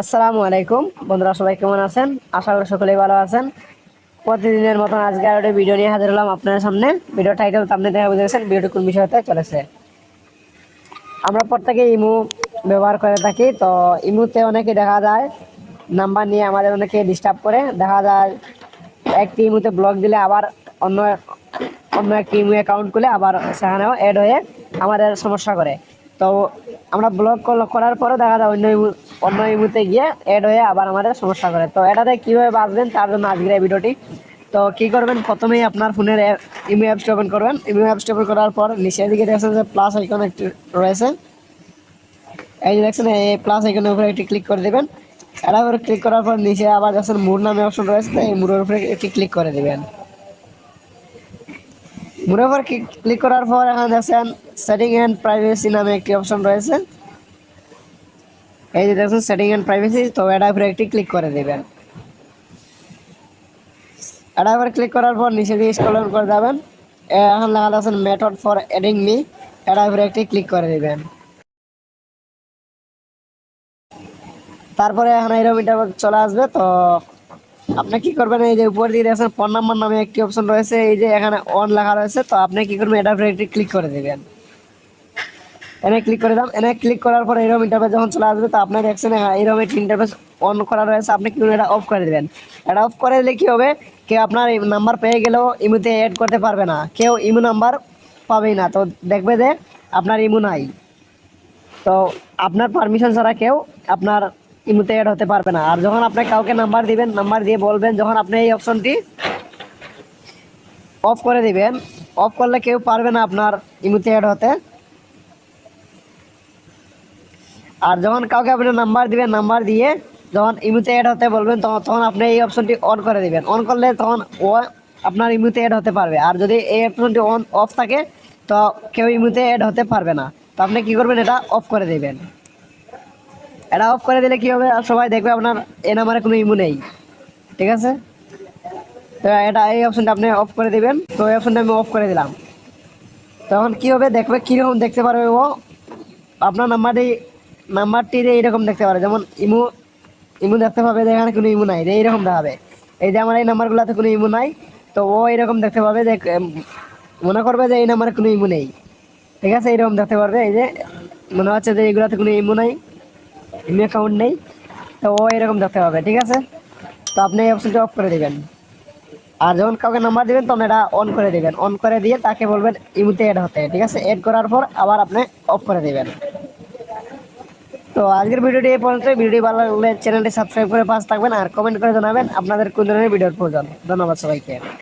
আসসালামু আলাইকুম বন্ধুরা, সবাই কেমন আছেন? আশা করি সকলেই ভালো আছেন। প্রতিদিনের মতন আজকে আর একটা ভিডিও নিয়ে হাজির হলাম আপনাদের সামনে। ভিডিও টাইটেল আপনি দেখা বুঝেছেন ভিডিওটি কোন বিষয়তে চলেছে। আমরা প্রত্যেকে ইমো ব্যবহার করে থাকি। তো ইমোতে অনেকে দেখা যায় নাম্বার নিয়ে আমাদের অনেকে ডিস্টার্ব করে। দেখা যায় একটি ইমোতে ব্লক দিলে আবার অন্য অন্য একটি ইমো অ্যাকাউন্ট খুলে আবার সেখানেও অ্যাড হয়ে আমাদের সমস্যা করে। তো আমরা ব্লক করার পরে দেখা যায় অন্য ইমোতে গিয়ে অ্যাড হয়ে আবার আমাদের সমস্যা করে। তো এটাতে কীভাবে বাঁচবেন তার জন্য আজকের এই ভিডিওটি। তো কী করবেন, প্রথমেই আপনার ফোনের ইমো অ্যাপসটি ওপেন করবেন। ইমো অ্যাপসটি ওপেন করার পর নিচের দিকে দেখছেন যে প্লাস আইকন একটি রয়েছে। এই যে দেখছেন এই প্লাস আইকনের উপরে একটি ক্লিক করে দেবেন। এটার উপরে ক্লিক করার পর নিচে আবার দেখছেন মুড নামে অপশন রয়েছে, তো এই মুডের উপরে একটি ক্লিক করে দেবেন। মুডের উপর ক্লিক করার পর এখানে দেখছেন সেটিং অ্যান্ড প্রাইভেসি নামে একটি অপশন রয়েছে। এই যে দেখছেন সেটিং অ্যান্ড প্রাইভেসি, তো এটার উপরে একটি ক্লিক করে দেবেন। এটার উপরে ক্লিক করার পর নিচে দিয়ে স্ক্রল ডাউন করে যাবেন। এখন লেখা আছে মেথড ফর এডিং মি, এটার উপরে একটি ক্লিক করে দেবেন। তারপরে এখন এরকম ইন্টারভিউ চলে আসবে। তো আপনি কি করবেন, এই যে উপর দিয়ে দেখছেন ফোন নাম্বার নামে একটি অপশন রয়েছে, এই যে এখানে অন লেখা রয়েছে। তো আপনি কি করবেন, এটার উপরে একটি ক্লিক করে দেবেন। এনে ক্লিক করে দাম। এনে ক্লিক করার পর এরকম ইন্টারফেস যখন চলে আসবে, তো আপনি দেখছেন এরকম একটি ইন্টারফেস অন করা রয়েছে। আপনি কি এটা অফ করে দেবেন। এটা অফ করে দিলে কি হবে, কেউ আপনার নাম্বার পেয়ে গেলেও ইমোতে অ্যাড করতে পারবে না, কেউ ইমো নাম্বার পাবেই না। তো দেখবে যে আপনার ইমো নাই। তো আপনার পারমিশন ছাড়া কেউ আপনার ইমোতে অ্যাড হতে পারবে না। আর যখন আপনি কাউকে নাম্বার দিবেন, নাম্বার দিয়ে বলবেন যখন আপনি এই অপশনটি অফ করে দিবেন, অফ করলে কেউ পারবে না আপনার ইমোতে অ্যাড হতে। আর যখন কাউকে আপনি নাম্বার দিবেন, নাম্বার দিয়ে যখন ইমোতে অ্যাড হতে বলবেন, তখন আপনি এই অপশনটি অন করে দিবেন। অন করলে তখন ও আপনার ইমোতে অ্যাড হতে পারবে। আর যদি এই অপশনটি অন অফ থাকে তো কেউ ইমোতে অ্যাড হতে পারবে না। তো আপনি কী করবেন, এটা অফ করে দেবেন। এটা অফ করে দিলে কী হবে, আর সবাই দেখবে আপনার এই নাম্বারে কোনো ইমো নেই। ঠিক আছে, তো এটা এই অপশনটা আপনি অফ করে দিবেন। তো এই অপশনটা আমি অফ করে দিলাম। তখন কী হবে, দেখবে কীরকম দেখতে পারবে ও আপনার নাম্বারটি এইরকম দেখতে পারে। যেমন ইমো ইমো দেখতে পাবে যে এখানে কোনো ইমো নাই, যে এইরকম দেখাবে এই যে আমার এই নাম্বারগুলোতে কোনো ইমো নাই। তো ও এরকম দেখতে পাবে যে মনে করবে যে এই নাম্বারে কোনো ইমো নেই। ঠিক আছে, এইরকম দেখতে পারবে এই যে মনে হচ্ছে যে এইগুলোতে কোনো ইমো নাই, ইমো অ্যাকাউন্ট নেই। তো ও এরকম দেখতে পাবে। ঠিক আছে, তো আপনি এই অপশনটি অফ করে দেবেন। আর যখন কাউকে নাম্বার দিবেন তখন এটা অন করে দেবেন। অন করে দিয়ে তাকে বলবেন ইমোতে অ্যাড হতে। ঠিক আছে, অ্যাড করার পর আবার আপনি অফ করে দেবেন। তো আজকের ভিডিওটি এই পর্যন্ত। ভিডিওটি ভালো লাগলে চ্যানেলটি সাবস্ক্রাইব করে পাশে থাকবেন আর কমেন্ট করে জানাবেন আপনাদের কোন ধরনের ভিডিওর প্রয়োজন। ধন্যবাদ সবাইকে।